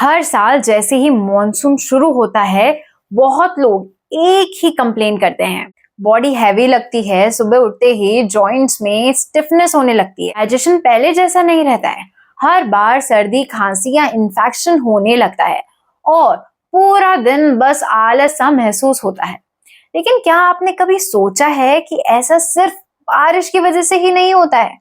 हर साल जैसे ही मॉनसून शुरू होता है, बहुत लोग एक ही कंप्लेन करते हैं। बॉडी हैवी लगती है, सुबह उठते ही जॉइंट्स में स्टिफनेस होने लगती है, डाइजेशन पहले जैसा नहीं रहता है, हर बार सर्दी, खांसी या इन्फेक्शन होने लगता है और पूरा दिन बस आलस सा महसूस होता है। लेकिन क्या आपने कभी सोचा है कि ऐसा सिर्फ बारिश की वजह से ही नहीं होता है?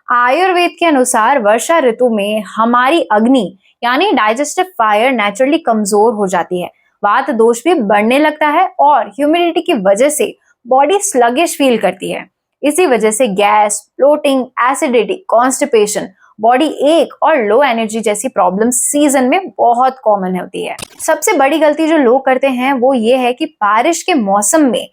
आयुर्वेद के अनुसार वर्षा ऋतु में हमारी अग्नि यानी डाइजेस्टिव फायर नेचुरली कमजोर हो जाती है, वात दोष भी बढ़ने लगता है और ह्यूमिडिटी की वजह से बॉडी स्लगिश फील करती है। इसी वजह से gas, bloating, acidity, constipation, body ache और लो एनर्जी जैसी प्रॉब्लम सीजन में बहुत कॉमन होती है। सबसे बड़ी गलती जो लोग करते हैं वो ये है कि बारिश के मौसम में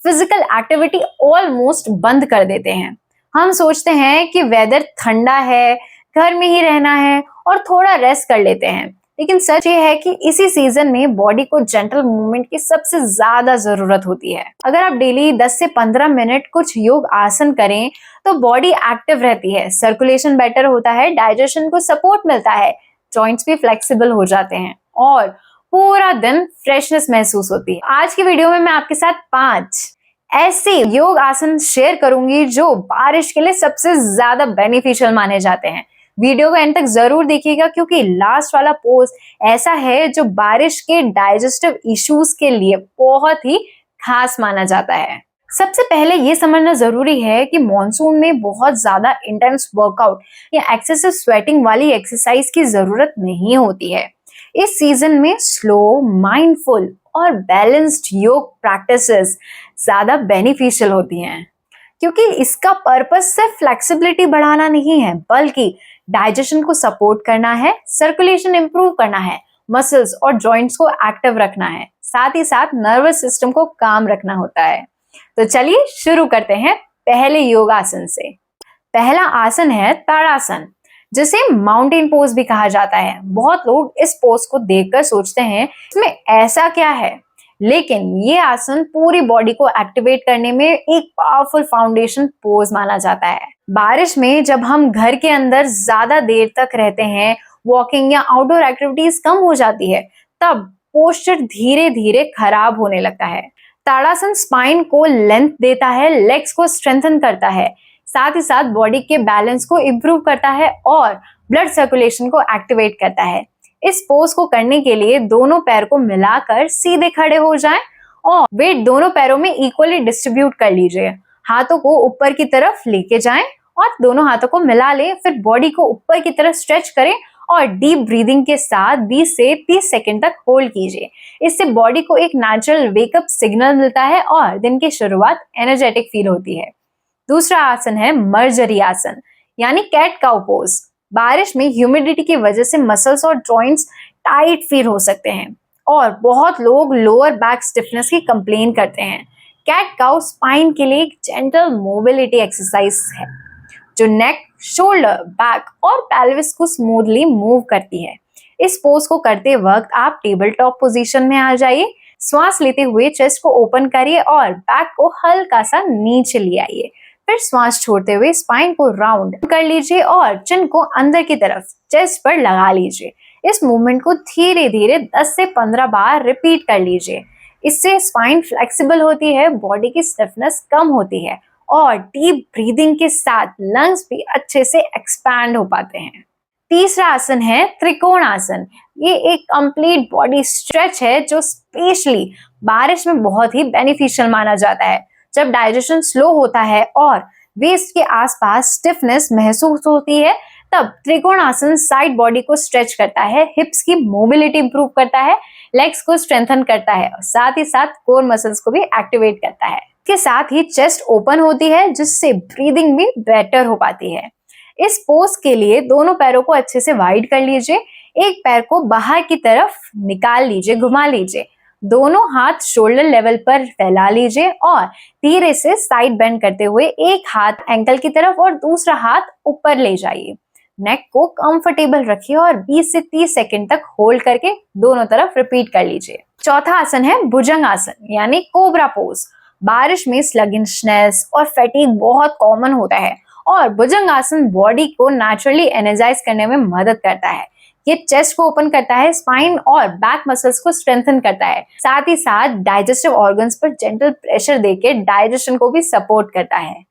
फिजिकल एक्टिविटी ऑलमोस्ट बंद कर देते हैं। हम सोचते हैं कि वेदर ठंडा है, घर में ही रहना है और थोड़ा रेस्ट कर लेते हैं। लेकिन सच ये है कि इसी सीजन में बॉडी को जेंटल मूवमेंट की सबसे ज्यादा जरूरत होती है। अगर आप डेली 10 से 15 मिनट कुछ योग आसन करें तो बॉडी एक्टिव रहती है, सर्कुलेशन बेटर होता है, डाइजेशन को सपोर्ट मिलता है, जॉइंट्स भी फ्लेक्सिबल हो जाते हैं और पूरा दिन फ्रेशनेस महसूस होती है। आज की वीडियो में मैं आपके साथ 5 ऐसे योग आसन शेयर करूंगी जो बारिश के लिए सबसे ज्यादा बेनिफिशियल माने जाते हैं। वीडियो को एंड तक जरूर देखिएगा क्योंकि लास्ट वाला पोस्ट ऐसा है जो बारिश के डाइजेस्टिव इश्यूज के लिए बहुत ही खास माना जाता है। सबसे पहले ये समझना जरूरी है कि मॉनसून में बहुत ज्यादा इंटेंस वर्कआउट या एक्सेसिव स्वेटिंग वाली एक्सरसाइज की जरूरत नहीं होती है। इस सीजन में स्लो, माइंडफुल और बैलेंस्ड योग प्रैक्टिसेस ज्यादा बेनिफिशियल होती हैं, क्योंकि इसका पर्पस सिर्फ फ्लेक्सिबिलिटी बढ़ाना नहीं है बल्कि डाइजेशन को सपोर्ट करना है, सर्कुलेशन इंप्रूव करना है, मसल्स और जॉइंट्स को एक्टिव रखना है, साथ ही साथ नर्वस सिस्टम को काम रखना होता है। तो चलिए शुरू करते हैं पहले योगासन से। पहला आसन है ताड़ासन, जिसे माउंटेन पोज भी कहा जाता है। बहुत लोग इस पोज को देखकर सोचते हैं इसमें ऐसा क्या है, लेकिन ये आसन पूरी बॉडी को एक्टिवेट करने में एक पावरफुल फाउंडेशन पोज माना जाता है। बारिश में जब हम घर के अंदर ज्यादा देर तक रहते हैं, वॉकिंग या आउटडोर एक्टिविटीज कम हो जाती है, तब पोस्चर धीरे धीरे खराब होने लगता है। ताड़ासन स्पाइन को लेंथ देता है, लेग्स को स्ट्रेंथन करता है, साथ ही साथ बॉडी के बैलेंस को इम्प्रूव करता है और ब्लड सर्कुलेशन को एक्टिवेट करता है। इस पोज को करने के लिए दोनों पैर को मिलाकर सीधे खड़े हो जाएं और वेट दोनों पैरों में इक्वली डिस्ट्रीब्यूट कर लीजिए। हाथों को ऊपर की तरफ लेके जाएं और दोनों हाथों को मिला लें। फिर बॉडी को ऊपर की तरफ स्ट्रेच करें और डीप ब्रीदिंग के साथ 20 से 30 सेकंड तक होल्ड कीजिए। इससे बॉडी को एक नेचुरल वेकअप सिग्नल मिलता है और दिन की शुरुआत एनर्जेटिक फील होती है। दूसरा आसन है मर्जरी आसन यानी कैट काउ पोज। बारिश में ह्यूमिडिटी की वजह से मसल्स और जॉइंट्स टाइट फील हो सकते हैं और बहुत लोग लोअर बैक स्टिफनेस की कंप्लेन करते हैं। कैट काउ स्पाइन के लिए एक जेंटल मोबिलिटी एक्सरसाइज है जो नेक, शोल्डर, बैक और पेल्विस को स्मूथली मूव करती है। इस पोज को करते वक्त आप टेबल टॉप पोजीशन में आ जाइए, श्वास लेते हुए चेस्ट को ओपन करिए और बैक को हल्का सा नीचे ले आइए। फिर श्वास छोड़ते हुए स्पाइन को राउंड कर लीजिए और चिन को अंदर की तरफ चेस्ट पर लगा लीजिए। इस मूवमेंट को धीरे धीरे 10 से 15 बार रिपीट कर लीजिए। इससे स्पाइन फ्लेक्सिबल होती है, बॉडी की स्टिफनेस कम होती है और डीप ब्रीदिंग के साथ लंग्स भी अच्छे से एक्सपैंड हो पाते हैं। तीसरा आसन है त्रिकोण आसन। ये एक कंप्लीट बॉडी स्ट्रेच है जो स्पेशली बारिश में बहुत ही बेनिफिशियल माना जाता है। जब डाइजेशन स्लो होता है और वेस्ट के आसपास स्टिफनेस महसूस होती है, तब त्रिकोण आसन साइड बॉडी को स्ट्रेच करता है, हिप्स की मोबिलिटी इंप्रूव करता है, लेग्स को स्ट्रेंथन करता है और साथ ही साथ कोर मसल्स को भी एक्टिवेट करता है। इसके साथ ही चेस्ट ओपन होती है जिससे ब्रीदिंग भी बेटर हो पाती है। इस पोज के लिए दोनों पैरों को अच्छे से वाइड कर लीजिए, एक पैर को बाहर की तरफ निकाल लीजिए, घुमा लीजिए, दोनों हाथ शोल्डर लेवल पर फैला लीजिए और धीरे से साइड बेंड करते हुए एक हाथ एंकल की तरफ और दूसरा हाथ ऊपर ले जाइए। नेक को कंफर्टेबल रखिए और 20 से 30 सेकंड तक होल्ड करके दोनों तरफ रिपीट कर लीजिए। चौथा आसन है भुजंग आसन यानी कोबरा पोज। बारिश में स्लगिशनेस और फैटिग बहुत कॉमन होता है और भुजंग आसन बॉडी को नेचुरली एनर्जाइज करने में मदद करता है। ये चेस्ट को ओपन करता है, स्पाइन और बैक मसल्स को स्ट्रेंथन करता है, साथ ही साथ डाइजेस्टिव ऑर्गन्स पर जेंटल प्रेशर देके डाइजेशन को भी सपोर्ट करता है।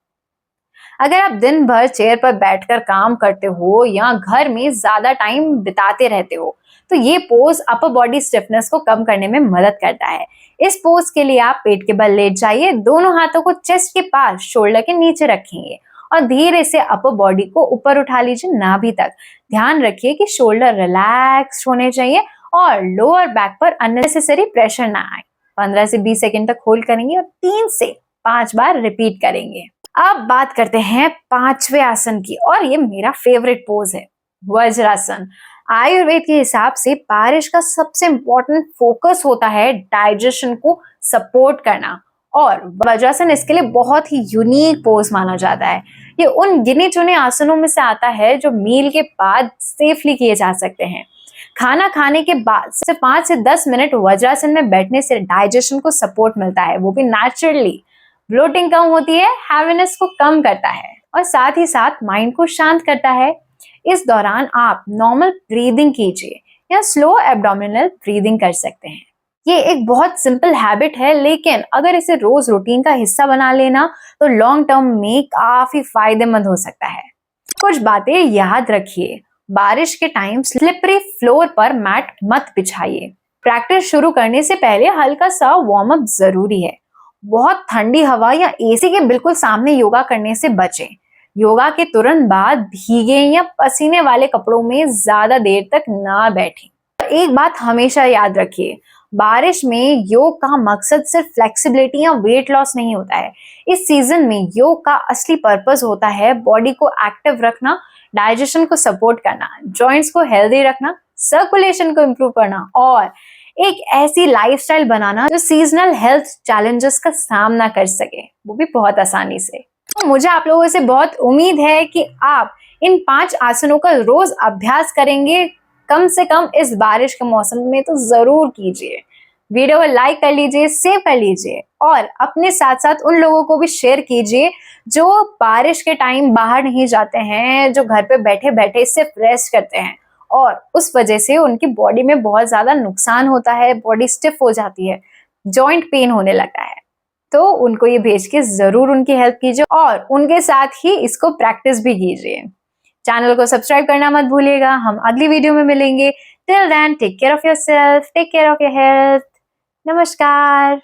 अगर आप दिन भर चेयर पर बैठकर काम करते हो या घर में ज्यादा टाइम बिताते रहते हो, तो ये पोज अपर बॉडी स्टिफनेस को कम करने में मदद करता है। इस पोज के लिए आप पेट के बल लेट जाइए, दोनों हाथों को चेस्ट के पास शोल्डर के नीचे रखेंगे और धीरे से अपर बॉडी को ऊपर उठा लीजिए नाभि तक। ध्यान रखिए कि शोल्डर रिलैक्स होने चाहिए और लोअर बैक पर अननेसेसरी प्रेशर ना आए। 15 से 20 सेकंड तक होल्ड करेंगे और 3 से 5 बार रिपीट करेंगे। अब बात करते हैं 5वें आसन की, और ये मेरा फेवरेट पोज है, वज्रासन। आयुर्वेद के हिसाब से बारिश का सबसे इंपॉर्टेंट फोकस होता है डाइजेशन को सपोर्ट करना, और वज्रासन इसके लिए बहुत ही यूनिक पोज माना जाता है। ये उन गिने चुने आसनों में से आता है जो मील के बाद सेफली किए जा सकते हैं। खाना खाने के बाद सिर्फ 5 से 10 मिनट वज्रासन में बैठने से डाइजेशन को सपोर्ट मिलता है, वो भी नेचुरली। ब्लोटिंग कम होती है, हैवीनेस को कम करता है और साथ ही साथ माइंड को शांत करता है। इस दौरान आप नॉर्मल ब्रीदिंग कीजिए या स्लो एब्डोमिनल ब्रीदिंग कर सकते हैं। ये एक बहुत सिंपल हैबिट है, लेकिन अगर इसे रोज रूटीन का हिस्सा बना लेना तो लॉन्ग टर्म में काफी फायदेमंद हो सकता है। कुछ बातें याद रखिए। बारिश के टाइम स्लिपरी फ्लोर पर मैट मत बिछाइए। प्रैक्टिस शुरू करने से पहले हल्का सा वार्म अप जरूरी है। बहुत ठंडी हवा या एसी के बिल्कुल सामने योगा करने से बचें। योगा के तुरंत बाद भीगे या पसीने वाले कपड़ों में ज्यादा देर तक ना बैठें। एक बात हमेशा याद रखिए, बारिश में योग का मकसद सिर्फ फ्लेक्सिबिलिटी या वेट लॉस नहीं होता है। इस सीजन में योग का असली पर्पस होता है बॉडी को एक्टिव रखना, डाइजेशन को सपोर्ट करना, जॉइंट्स को हेल्दी रखना, सर्कुलेशन को इम्प्रूव करना और एक ऐसी लाइफस्टाइल बनाना जो सीजनल हेल्थ चैलेंजेस का सामना कर सके, वो भी बहुत आसानी से। तो मुझे आप लोगों से बहुत उम्मीद है कि आप इन 5 आसनों का रोज अभ्यास करेंगे, कम से कम इस बारिश के मौसम में तो जरूर कीजिए। वीडियो को लाइक कर लीजिए, सेव कर लीजिए और अपने साथ साथ उन लोगों को भी शेयर कीजिए जो बारिश के टाइम बाहर नहीं जाते हैं, जो घर पे बैठे बैठे सिर्फ रेस्ट करते हैं और उस वजह से उनकी बॉडी में बहुत ज्यादा नुकसान होता है, बॉडी स्टिफ हो जाती है, जॉइंट पेन होने लगता है। तो उनको ये भेज के जरूर उनकी हेल्प कीजिए और उनके साथ ही इसको प्रैक्टिस भी कीजिए। चैनल को सब्सक्राइब करना मत भूलिएगा। हम अगली वीडियो में मिलेंगे। Till then take care of yourself, take care of your health. नमस्कार।